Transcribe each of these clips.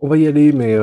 On va y aller, mais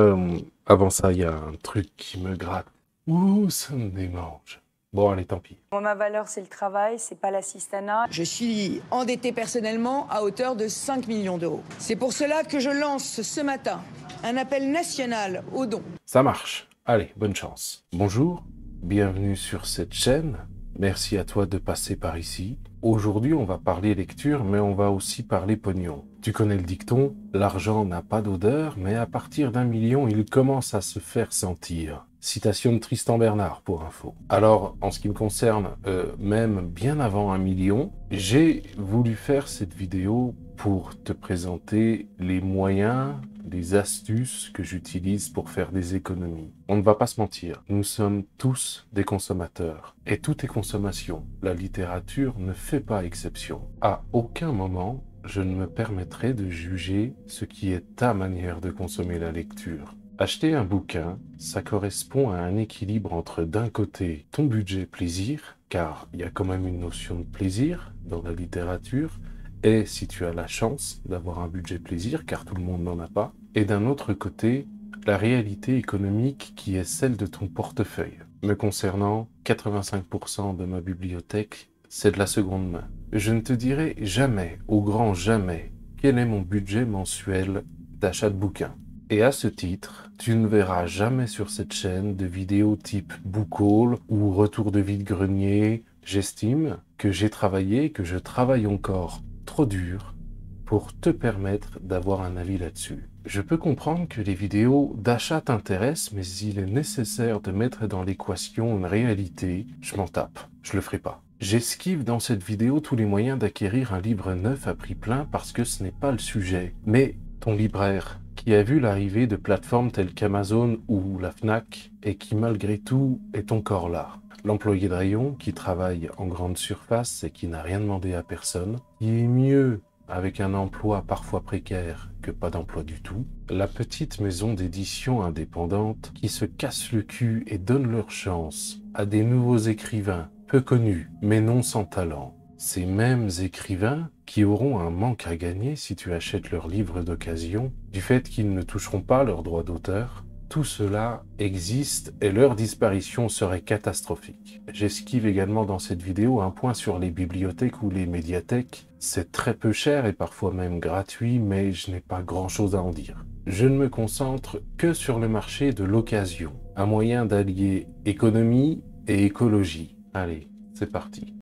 avant ça, il y a un truc qui me gratte. Ouh, ça me démange. Bon, allez, tant pis. Moi, ma valeur, c'est le travail, c'est pas l'assistanat. Je suis endetté personnellement à hauteur de 5 millions d'euros. C'est pour cela que je lance ce matin un appel national aux dons. Ça marche. Allez, bonne chance. Bonjour, bienvenue sur cette chaîne. Merci à toi de passer par ici. Aujourd'hui, on va parler lecture, mais on va aussi parler pognon. Tu connais le dicton, l'argent n'a pas d'odeur, mais à partir d'1 million, il commence à se faire sentir. Citation de Tristan Bernard, pour info. Alors, en ce qui me concerne, même bien avant 1 million, j'ai voulu faire cette vidéo pour te présenter les moyens, les astuces que j'utilise pour faire des économies. On ne va pas se mentir, nous sommes tous des consommateurs. Et tout est consommation. La littérature ne fait pas exception. À aucun moment, je ne me permettrai de juger ce qui est ta manière de consommer la lecture. Acheter un bouquin, ça correspond à un équilibre entre d'un côté ton budget plaisir, car il y a quand même une notion de plaisir dans la littérature, et si tu as la chance d'avoir un budget plaisir, car tout le monde n'en a pas, et d'un autre côté, la réalité économique qui est celle de ton portefeuille. Me concernant, 85% de ma bibliothèque, c'est de la seconde main. Je ne te dirai jamais, au grand jamais, quel est mon budget mensuel d'achat de bouquins. Et à ce titre, tu ne verras jamais sur cette chaîne de vidéos type book haul ou retour de vide-grenier. J'estime que j'ai travaillé, que je travaille encore trop dur pour te permettre d'avoir un avis là-dessus. Je peux comprendre que les vidéos d'achat t'intéressent, mais il est nécessaire de mettre dans l'équation une réalité. Je m'en tape, je le ferai pas. J'esquive dans cette vidéo tous les moyens d'acquérir un livre neuf à prix plein parce que ce n'est pas le sujet. Mais ton libraire, qui a vu l'arrivée de plateformes telles qu'Amazon ou la Fnac et qui malgré tout est encore là. L'employé de rayon qui travaille en grande surface et qui n'a rien demandé à personne, qui est mieux avec un emploi parfois précaire que pas d'emploi du tout. La petite maison d'édition indépendante qui se casse le cul et donne leur chance à des nouveaux écrivains peu connus mais non sans talent. Ces mêmes écrivains qui auront un manque à gagner si tu achètes leurs livres d'occasion, du fait qu'ils ne toucheront pas leurs droits d'auteur. Tout cela existe et leur disparition serait catastrophique. J'esquive également dans cette vidéo un point sur les bibliothèques ou les médiathèques. C'est très peu cher et parfois même gratuit, mais je n'ai pas grand-chose à en dire. Je ne me concentre que sur le marché de l'occasion, un moyen d'allier économie et écologie. Allez, c'est parti.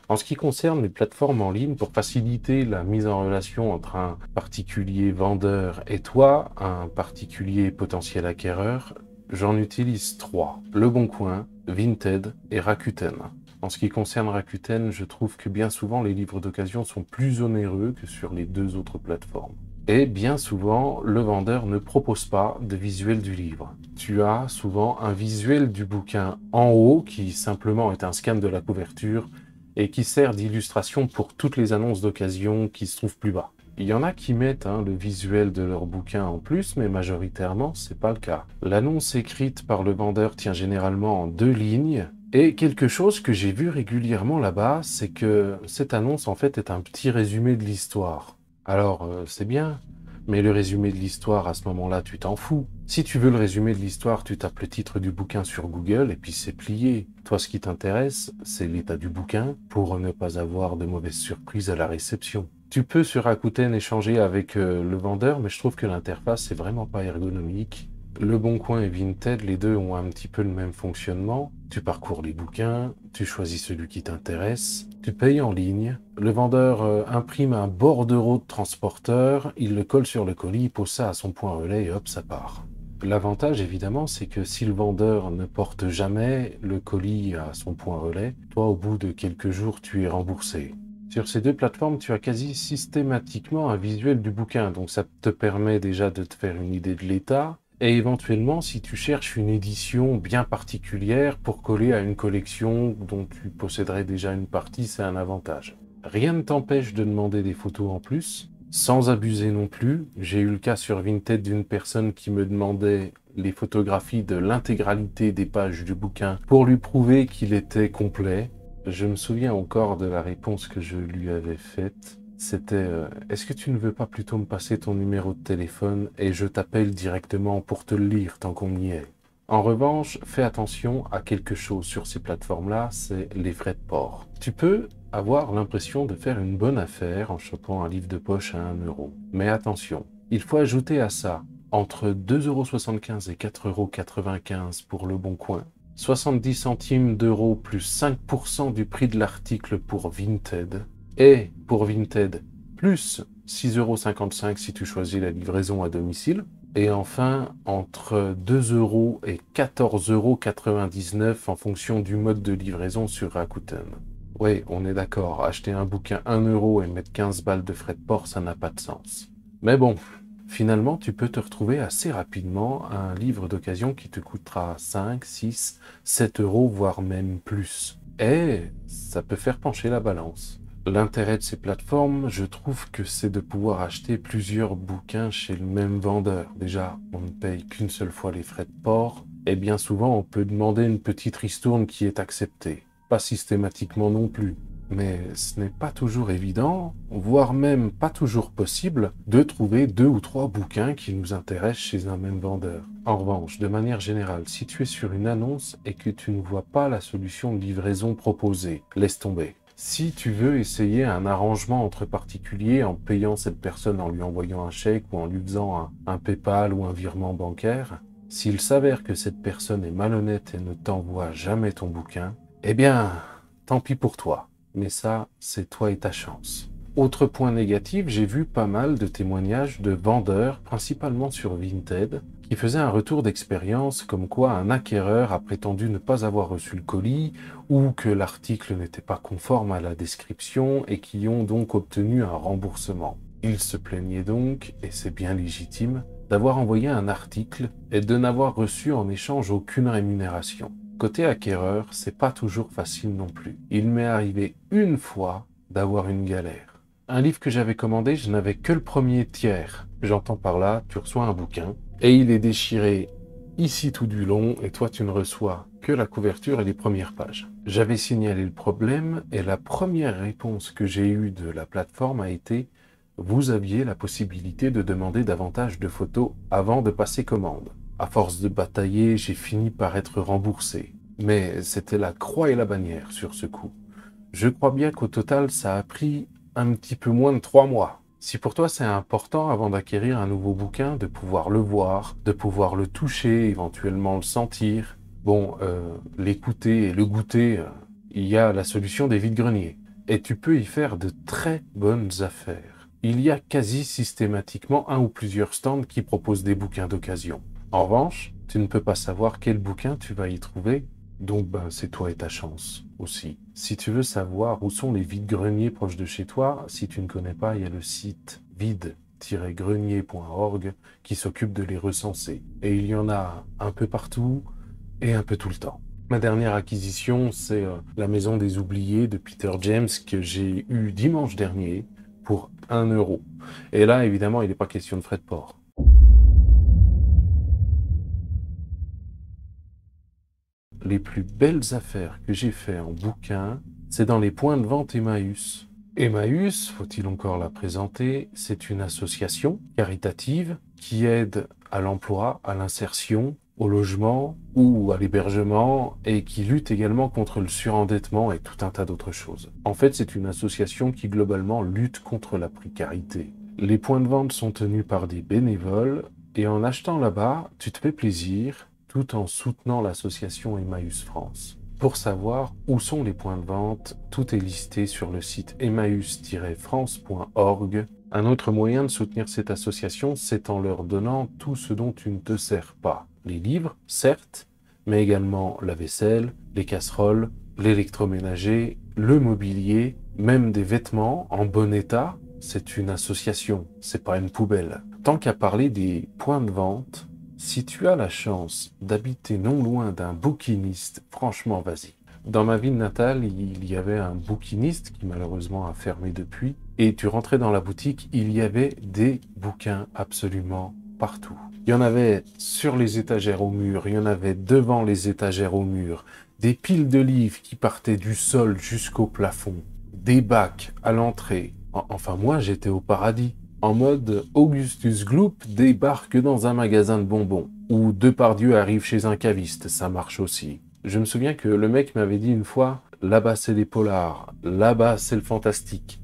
En ce qui concerne les plateformes en ligne, pour faciliter la mise en relation entre un particulier vendeur et toi, un particulier potentiel acquéreur, j'en utilise 3. Leboncoin, Vinted et Rakuten. En ce qui concerne Rakuten, je trouve que bien souvent les livres d'occasion sont plus onéreux que sur les 2 autres plateformes. Et bien souvent, le vendeur ne propose pas de visuel du livre. Tu as souvent un visuel du bouquin en haut qui simplement est un scan de la couverture et qui sert d'illustration pour toutes les annonces d'occasion qui se trouvent plus bas. Il y en a qui mettent le visuel de leur bouquin en plus, mais majoritairement, c'est pas le cas. L'annonce écrite par le vendeur tient généralement en 2 lignes, et quelque chose que j'ai vu régulièrement là-bas, c'est que cette annonce en fait est un petit résumé de l'histoire. Alors, c'est bien, mais le résumé de l'histoire, à ce moment-là, tu t'en fous. Si tu veux le résumé de l'histoire, tu tapes le titre du bouquin sur Google et puis c'est plié. Toi, ce qui t'intéresse, c'est l'état du bouquin pour ne pas avoir de mauvaises surprises à la réception. Tu peux sur Rakuten échanger avec le vendeur, mais je trouve que l'interface est vraiment pas ergonomique. Leboncoin et Vinted, les deux ont un petit peu le même fonctionnement. Tu parcours les bouquins, tu choisis celui qui t'intéresse, tu payes en ligne. Le vendeur imprime un bordereau de transporteur, il le colle sur le colis, il pose ça à son point relais et hop, ça part. L'avantage, évidemment, c'est que si le vendeur ne porte jamais le colis à son point relais, toi, au bout de quelques jours, tu es remboursé. Sur ces 2 plateformes, tu as quasi systématiquement un visuel du bouquin, donc ça te permet déjà de te faire une idée de l'état. Et éventuellement, si tu cherches une édition bien particulière pour coller à une collection dont tu posséderais déjà une partie, c'est un avantage. Rien ne t'empêche de demander des photos en plus, sans abuser non plus. J'ai eu le cas sur Vinted d'une personne qui me demandait les photographies de l'intégralité des pages du bouquin pour lui prouver qu'il était complet. Je me souviens encore de la réponse que je lui avais faite. c'était est-ce que tu ne veux pas plutôt me passer ton numéro de téléphone et je t'appelle directement pour te le lire tant qu'on y est. En revanche, fais attention à quelque chose sur ces plateformes-là, c'est les frais de port. Tu peux avoir l'impression de faire une bonne affaire en chopant un livre de poche à 1 euro. Mais attention, il faut ajouter à ça entre 2,75 € et 4,95 € pour Le Bon Coin, 70 centimes d'euros plus 5% du prix de l'article pour Vinted, et pour Vinted, plus 6,55 € si tu choisis la livraison à domicile, et enfin entre 2 € et 14,99 € en fonction du mode de livraison sur Rakuten. Oui, on est d'accord, acheter un bouquin 1 € et mettre 15 balles de frais de port, ça n'a pas de sens. Mais bon, finalement, tu peux te retrouver assez rapidement à un livre d'occasion qui te coûtera 5, 6, 7 €, voire même plus. Et ça peut faire pencher la balance. L'intérêt de ces plateformes, je trouve que c'est de pouvoir acheter plusieurs bouquins chez le même vendeur. Déjà, on ne paye qu'une seule fois les frais de port, et bien souvent on peut demander une petite ristourne qui est acceptée. Pas systématiquement non plus, mais ce n'est pas toujours évident, voire même pas toujours possible, de trouver 2 ou 3 bouquins qui nous intéressent chez un même vendeur. En revanche, de manière générale, si tu es sur une annonce et que tu ne vois pas la solution de livraison proposée, laisse tomber. Si tu veux essayer un arrangement entre particuliers en payant cette personne en lui envoyant un chèque ou en lui faisant un PayPal ou un virement bancaire, s'il s'avère que cette personne est malhonnête et ne t'envoie jamais ton bouquin, eh bien, tant pis pour toi. Mais ça, c'est toi et ta chance. Autre point négatif, j'ai vu pas mal de témoignages de vendeurs, principalement sur Vinted, qui faisaient un retour d'expérience comme quoi un acquéreur a prétendu ne pas avoir reçu le colis ou que l'article n'était pas conforme à la description et qui ont donc obtenu un remboursement. Ils se plaignaient donc, et c'est bien légitime, d'avoir envoyé un article et de n'avoir reçu en échange aucune rémunération. Côté acquéreur, c'est pas toujours facile non plus. Il m'est arrivé une fois d'avoir une galère. Un livre que j'avais commandé, je n'avais que le premier tiers. J'entends par là, tu reçois un bouquin, et il est déchiré ici tout du long, et toi tu ne reçois que la couverture et les premières pages. J'avais signalé le problème, et la première réponse que j'ai eue de la plateforme a été « Vous aviez la possibilité de demander davantage de photos avant de passer commande. » À force de batailler, j'ai fini par être remboursé. Mais c'était la croix et la bannière sur ce coup. Je crois bien qu'au total, ça a pris un petit peu moins de 3 mois. Si pour toi c'est important avant d'acquérir un nouveau bouquin, de pouvoir le voir, de pouvoir le toucher, éventuellement le sentir, l'écouter et le goûter, il y a la solution des vide-greniers. Et tu peux y faire de très bonnes affaires. Il y a quasi systématiquement un ou plusieurs stands qui proposent des bouquins d'occasion. En revanche, tu ne peux pas savoir quel bouquin tu vas y trouver, donc c'est toi et ta chance aussi. Si tu veux savoir où sont les vide-greniers proches de chez toi, si tu ne connais pas, il y a le site vide-grenier.org qui s'occupe de les recenser. Et il y en a un peu partout et un peu tout le temps. Ma dernière acquisition, c'est La Maison des Oubliés de Peter James que j'ai eu dimanche dernier pour 1 €. Et là, évidemment, il n'est pas question de frais de port. Les plus belles affaires que j'ai fait en bouquin, c'est dans les points de vente Emmaüs. Emmaüs, faut-il encore la présenter, c'est une association caritative qui aide à l'emploi, à l'insertion, au logement ou à l'hébergement et qui lutte également contre le surendettement et tout un tas d'autres choses. En fait, c'est une association qui globalement lutte contre la précarité. Les points de vente sont tenus par des bénévoles et en achetant là-bas, tu te fais plaisir tout en soutenant l'association Emmaüs France. Pour savoir où sont les points de vente, tout est listé sur le site emmaüs-france.org. Un autre moyen de soutenir cette association, c'est en leur donnant tout ce dont tu ne te sers pas. Les livres, certes, mais également la vaisselle, les casseroles, l'électroménager, le mobilier, même des vêtements en bon état. C'est une association, c'est pas une poubelle. Tant qu'à parler des points de vente, si tu as la chance d'habiter non loin d'un bouquiniste, franchement, vas-y. Dans ma ville natale, il y avait un bouquiniste qui malheureusement a fermé depuis. Et tu rentrais dans la boutique, il y avait des bouquins absolument partout. Il y en avait sur les étagères au mur, il y en avait devant les étagères au mur, des piles de livres qui partaient du sol jusqu'au plafond, des bacs à l'entrée, Enfin moi j'étais au paradis. En mode Augustus Gloop débarque dans un magasin de bonbons. Ou Depardieu arrive chez un caviste, ça marche aussi. Je me souviens que le mec m'avait dit une fois, là-bas c'est les polars, là-bas c'est le fantastique,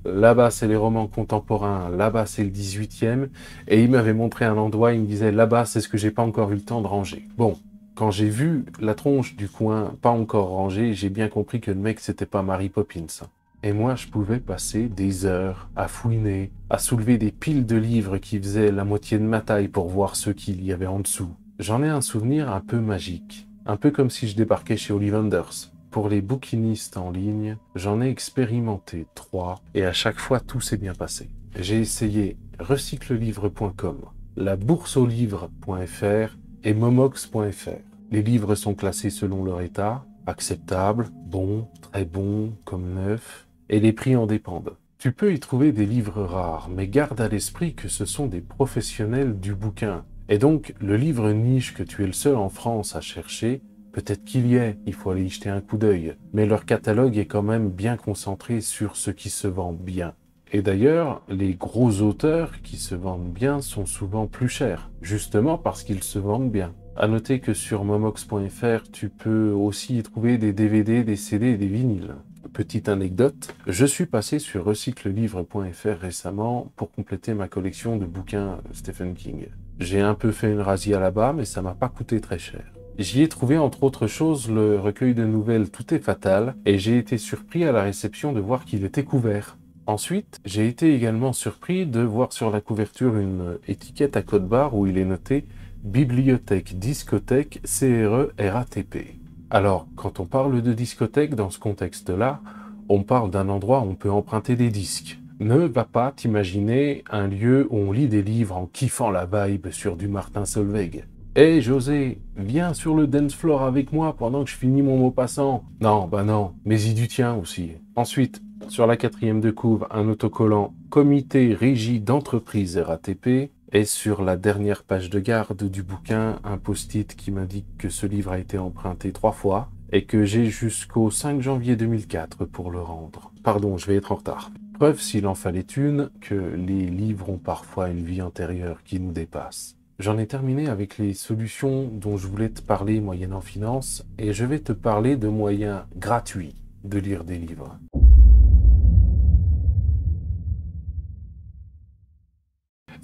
là-bas c'est les romans contemporains, là-bas c'est le 18e, et il m'avait montré un endroit, il me disait, là-bas c'est ce que j'ai pas encore eu le temps de ranger. Bon, quand j'ai vu la tronche du coin pas encore rangée, j'ai bien compris que le mec c'était pas Mary Poppins. Et moi, je pouvais passer des heures à fouiner, à soulever des piles de livres qui faisaient la moitié de ma taille pour voir ce qu'il y avait en dessous. J'en ai un souvenir un peu magique, un peu comme si je débarquais chez Ollivanders. Pour les bouquinistes en ligne, j'en ai expérimenté 3 et à chaque fois tout s'est bien passé. J'ai essayé recyclelivre.com, labourseaulivre.fr et momox.fr. Les livres sont classés selon leur état, acceptable, bon, très bon, comme neuf, et les prix en dépendent. Tu peux y trouver des livres rares, mais garde à l'esprit que ce sont des professionnels du bouquin. Et donc, le livre niche que tu es le seul en France à chercher, peut-être qu'il y est, il faut aller y jeter un coup d'œil, mais leur catalogue est quand même bien concentré sur ce qui se vend bien. Et d'ailleurs, les gros auteurs qui se vendent bien sont souvent plus chers, justement parce qu'ils se vendent bien. À noter que sur momox.fr, tu peux aussi y trouver des DVD, des CD et des vinyles. Petite anecdote, je suis passé sur recyclelivre.fr récemment pour compléter ma collection de bouquins Stephen King. J'ai un peu fait une razzia là-bas, mais ça m'a pas coûté très cher. J'y ai trouvé entre autres choses le recueil de nouvelles Tout est fatal, et j'ai été surpris à la réception de voir qu'il était couvert. Ensuite, j'ai été également surpris de voir sur la couverture une étiquette à code barre où il est noté Bibliothèque Discothèque CRE RATP. Alors, quand on parle de discothèque dans ce contexte-là, on parle d'un endroit où on peut emprunter des disques. Ne va pas t'imaginer un lieu où on lit des livres en kiffant la vibe sur du Martin Solveig. Hé José, viens sur le dance floor avec moi pendant que je finis mon mot passant. Non, bah non, mais y du tien aussi. Ensuite, sur la 4e de couve, un autocollant Comité Régie d'entreprise RATP. Et sur la dernière page de garde du bouquin, un post-it qui m'indique que ce livre a été emprunté 3 fois et que j'ai jusqu'au 5 janvier 2004 pour le rendre. Pardon, je vais être en retard. Preuve, s'il en fallait une, que les livres ont parfois une vie antérieure qui nous dépasse. J'en ai terminé avec les solutions dont je voulais te parler moyennant finance et je vais te parler de moyens gratuits de lire des livres.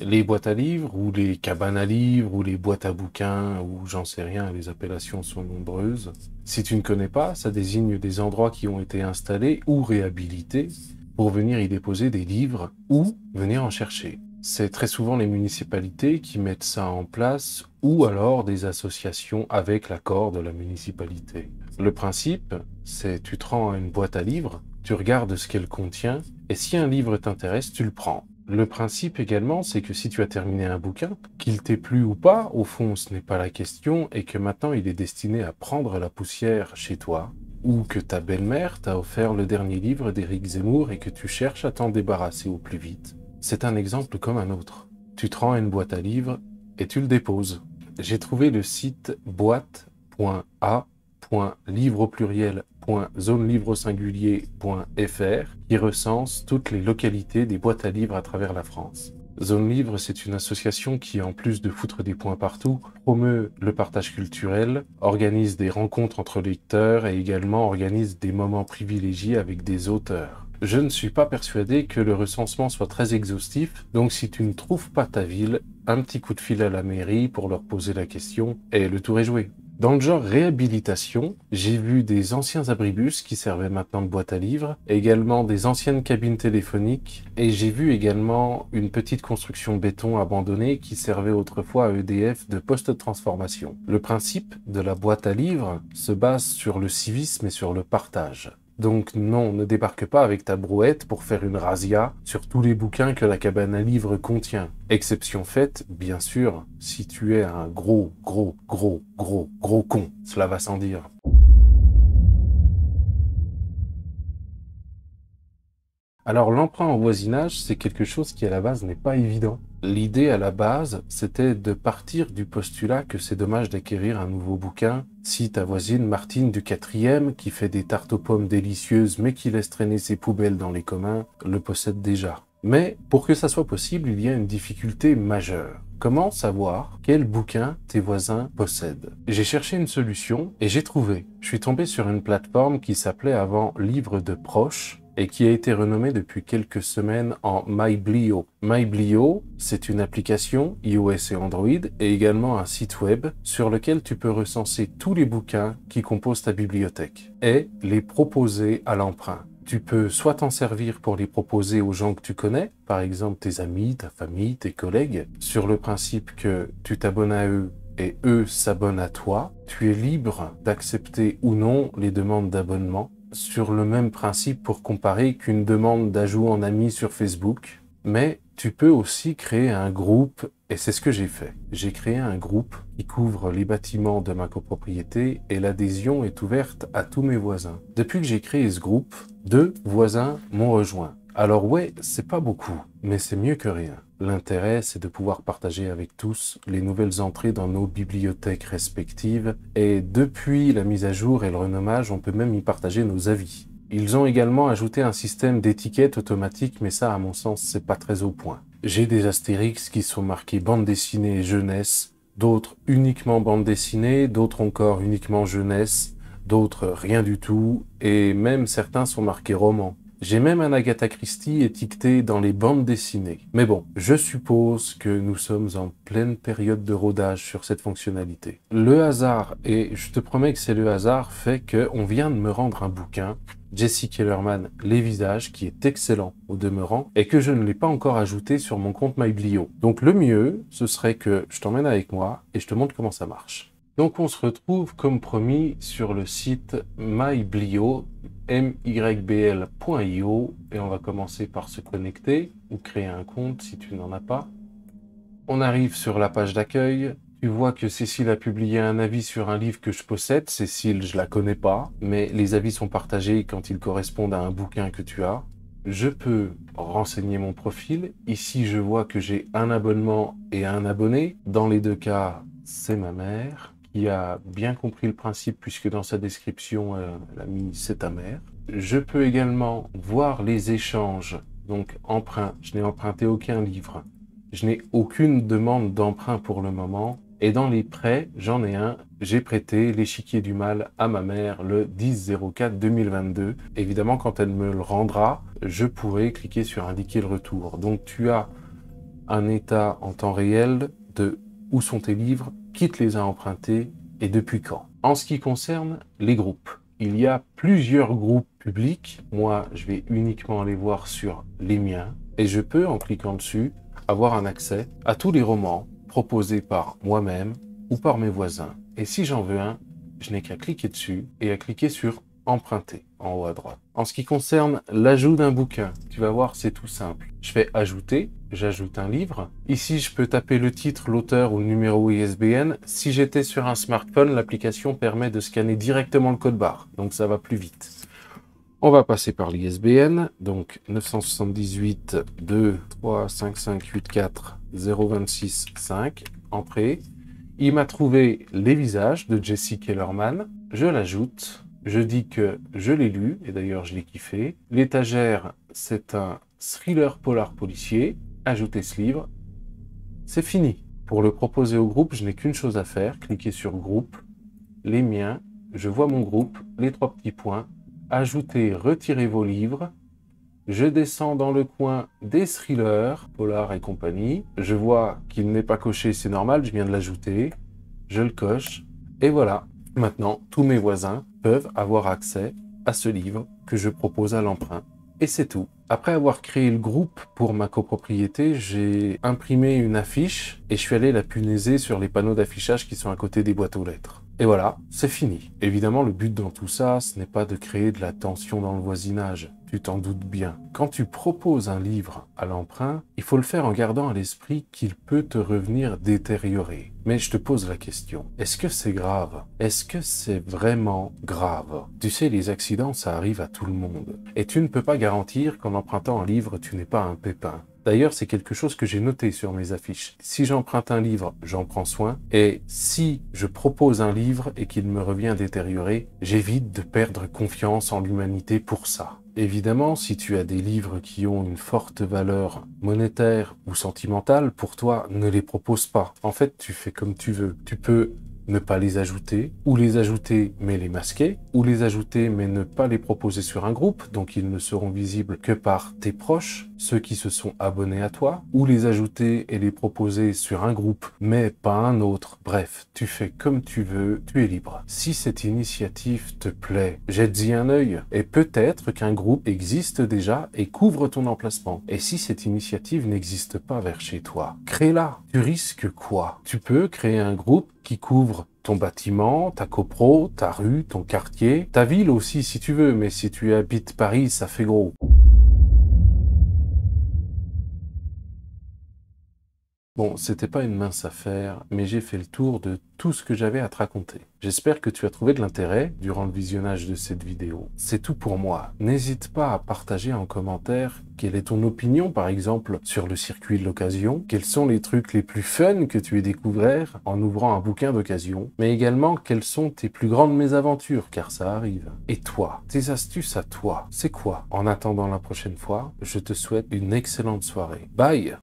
Les boîtes à livres, ou les cabanes à livres, ou les boîtes à bouquins, ou j'en sais rien, les appellations sont nombreuses. Si tu ne connais pas, ça désigne des endroits qui ont été installés ou réhabilités pour venir y déposer des livres ou venir en chercher. C'est très souvent les municipalités qui mettent ça en place ou alors des associations avec l'accord de la municipalité. Le principe, c'est tu te rends à une boîte à livres, tu regardes ce qu'elle contient et si un livre t'intéresse, tu le prends. Le principe également, c'est que si tu as terminé un bouquin, qu'il t'ait plu ou pas, au fond ce n'est pas la question, et que maintenant il est destiné à prendre la poussière chez toi, ou que ta belle-mère t'a offert le dernier livre d'Éric Zemmour et que tu cherches à t'en débarrasser au plus vite. C'est un exemple comme un autre. Tu te rends à une boîte à livres et tu le déposes. J'ai trouvé le site boîte.a.livre au pluriel.zonelivre au singulier.fr qui recense toutes les localités des boîtes à livres à travers la France. Zone Livre, c'est une association qui, en plus de foutre des points partout, promeut le partage culturel, organise des rencontres entre lecteurs et également organise des moments privilégiés avec des auteurs. Je ne suis pas persuadé que le recensement soit très exhaustif, donc si tu ne trouves pas ta ville, un petit coup de fil à la mairie pour leur poser la question et le tour est joué. Dans le genre réhabilitation, j'ai vu des anciens abribus qui servaient maintenant de boîte à livres, également des anciennes cabines téléphoniques, et j'ai vu également une petite construction béton abandonnée qui servait autrefois à EDF de poste de transformation. Le principe de la boîte à livres se base sur le civisme et sur le partage. Donc non, ne débarque pas avec ta brouette pour faire une razzia sur tous les bouquins que la cabane à livres contient. Exception faite, bien sûr, si tu es un gros con. Cela va sans dire. Alors l'emprunt en voisinage, c'est quelque chose qui à la base n'est pas évident. L'idée à la base, c'était de partir du postulat que c'est dommage d'acquérir un nouveau bouquin si ta voisine Martine du 4e, qui fait des tartes aux pommes délicieuses mais qui laisse traîner ses poubelles dans les communs, le possède déjà. Mais pour que ça soit possible, il y a une difficulté majeure. Comment savoir quel bouquin tes voisins possèdent? J'ai cherché une solution et j'ai trouvé. Je suis tombé sur une plateforme qui s'appelait avant Livre de Proches et qui a été renommée depuis quelques semaines en MyBlio. MyBlio, c'est une application iOS et Android et également un site web sur lequel tu peux recenser tous les bouquins qui composent ta bibliothèque et les proposer à l'emprunt. Tu peux soit t'en servir pour les proposer aux gens que tu connais, par exemple tes amis, ta famille, tes collègues, sur le principe que tu t'abonnes à eux et eux s'abonnent à toi. Tu es libre d'accepter ou non les demandes d'abonnement, sur le même principe pour comparer qu'une demande d'ajout en ami sur Facebook. Mais tu peux aussi créer un groupe, et c'est ce que j'ai fait. J'ai créé un groupe qui couvre les bâtiments de ma copropriété et l'adhésion est ouverte à tous mes voisins. Depuis que j'ai créé ce groupe, 2 voisins m'ont rejoint. Alors ouais, c'est pas beaucoup, mais c'est mieux que rien. L'intérêt, c'est de pouvoir partager avec tous les nouvelles entrées dans nos bibliothèques respectives et depuis la mise à jour et le renommage, on peut même y partager nos avis. Ils ont également ajouté un système d'étiquette automatique, mais ça, à mon sens, c'est pas très au point. J'ai des astérix qui sont marqués bande dessinée et jeunesse, d'autres uniquement bande dessinée, d'autres encore uniquement jeunesse, d'autres rien du tout, et même certains sont marqués roman. J'ai même un Agatha Christie étiqueté dans les bandes dessinées. Mais bon, je suppose que nous sommes en pleine période de rodage sur cette fonctionnalité. Le hasard, et je te promets que c'est le hasard, fait qu'on vient de me rendre un bouquin, Jesse Kellerman, Les Visages, qui est excellent au demeurant, et que je ne l'ai pas encore ajouté sur mon compte MyBlio. Donc le mieux, ce serait que je t'emmène avec moi et je te montre comment ça marche. Donc on se retrouve comme promis sur le site MyBlio, mybl.io, et on va commencer par se connecter ou créer un compte si tu n'en as pas. On arrive sur la page d'accueil. Tu vois que Cécile a publié un avis sur un livre que je possède. Cécile, je la connais pas, mais les avis sont partagés quand ils correspondent à un bouquin que tu as. Je peux renseigner mon profil. Ici, je vois que j'ai un abonnement et un abonné. Dans les deux cas, c'est ma mère qui a bien compris le principe puisque dans sa description, elle a mis « c'est ta mère ». Je peux également voir les échanges, donc emprunt. Je n'ai emprunté aucun livre. Je n'ai aucune demande d'emprunt pour le moment. Et dans les prêts, j'en ai un. J'ai prêté L'Échiquier du Mal à ma mère le 10/04/2022. Évidemment, quand elle me le rendra, je pourrai cliquer sur indiquer le retour. Donc tu as un état en temps réel de où sont tes livres, qui te les a empruntés et depuis quand. En ce qui concerne les groupes, il y a plusieurs groupes publics. Moi, je vais uniquement aller voir sur les miens et je peux, en cliquant dessus, avoir un accès à tous les romans proposés par moi-même ou par mes voisins. Et si j'en veux un, je n'ai qu'à cliquer dessus et à cliquer sur emprunter en haut à droite. En ce qui concerne l'ajout d'un bouquin, tu vas voir, c'est tout simple. Je fais ajouter, j'ajoute un livre. Ici, je peux taper le titre, l'auteur ou le numéro ISBN. Si j'étais sur un smartphone, l'application permet de scanner directement le code barre, donc ça va plus vite. On va passer par l'ISBN, donc 978 2 3 5 5 8 4 026 5, entrée. Il m'a trouvé Les Visages de Jesse Kellerman, je l'ajoute. Je dis que je l'ai lu, et d'ailleurs je l'ai kiffé. L'étagère, c'est un thriller polar policier. Ajoutez ce livre. C'est fini. Pour le proposer au groupe, je n'ai qu'une chose à faire. Cliquez sur groupe, les miens. Je vois mon groupe, les 3 petits points. Ajoutez, retirez vos livres. Je descends dans le coin des thrillers, polar et compagnie. Je vois qu'il n'est pas coché, c'est normal, je viens de l'ajouter. Je le coche. Et voilà. Maintenant, tous mes voisins peuvent avoir accès à ce livre que je propose à l'emprunt. Et c'est tout. Après avoir créé le groupe pour ma copropriété, j'ai imprimé une affiche et je suis allé la punaiser sur les panneaux d'affichage qui sont à côté des boîtes aux lettres. et voilà, c'est fini. Évidemment, le but dans tout ça, ce n'est pas de créer de la tension dans le voisinage. Tu t'en doutes bien. Quand tu proposes un livre à l'emprunt, il faut le faire en gardant à l'esprit qu'il peut te revenir détérioré. Mais je te pose la question, est-ce que c'est grave? Est-ce que c'est vraiment grave? Tu sais, les accidents, ça arrive à tout le monde. Et tu ne peux pas garantir qu'en empruntant un livre, tu n'es pas un pépin. D'ailleurs, c'est quelque chose que j'ai noté sur mes affiches. Si j'emprunte un livre, j'en prends soin. Et si je propose un livre et qu'il me revient détérioré, j'évite de perdre confiance en l'humanité pour ça. Évidemment, si tu as des livres qui ont une forte valeur monétaire ou sentimentale, pour toi, ne les propose pas. En fait, tu fais comme tu veux. Tu peux ne pas les ajouter, ou les ajouter mais les masquer, ou les ajouter mais ne pas les proposer sur un groupe, donc ils ne seront visibles que par tes proches, ceux qui se sont abonnés à toi, ou les ajouter et les proposer sur un groupe, mais pas un autre. Bref, tu fais comme tu veux, tu es libre. Si cette initiative te plaît, jette-y un œil, et peut-être qu'un groupe existe déjà et couvre ton emplacement. Et si cette initiative n'existe pas vers chez toi, crée-la. Tu risques quoi? Tu peux créer un groupe qui couvre ton bâtiment, ta copro, ta rue, ton quartier, ta ville aussi si tu veux, mais si tu habites Paris, ça fait gros. Bon, c'était pas une mince affaire, mais j'ai fait le tour de tout ce que j'avais à te raconter. J'espère que tu as trouvé de l'intérêt durant le visionnage de cette vidéo. C'est tout pour moi. N'hésite pas à partager en commentaire quelle est ton opinion, par exemple, sur le circuit de l'occasion, quels sont les trucs les plus fun que tu aies découverts en ouvrant un bouquin d'occasion, mais également quelles sont tes plus grandes mésaventures, car ça arrive. Et toi, tes astuces à toi, c'est quoi? En attendant la prochaine fois, je te souhaite une excellente soirée. Bye!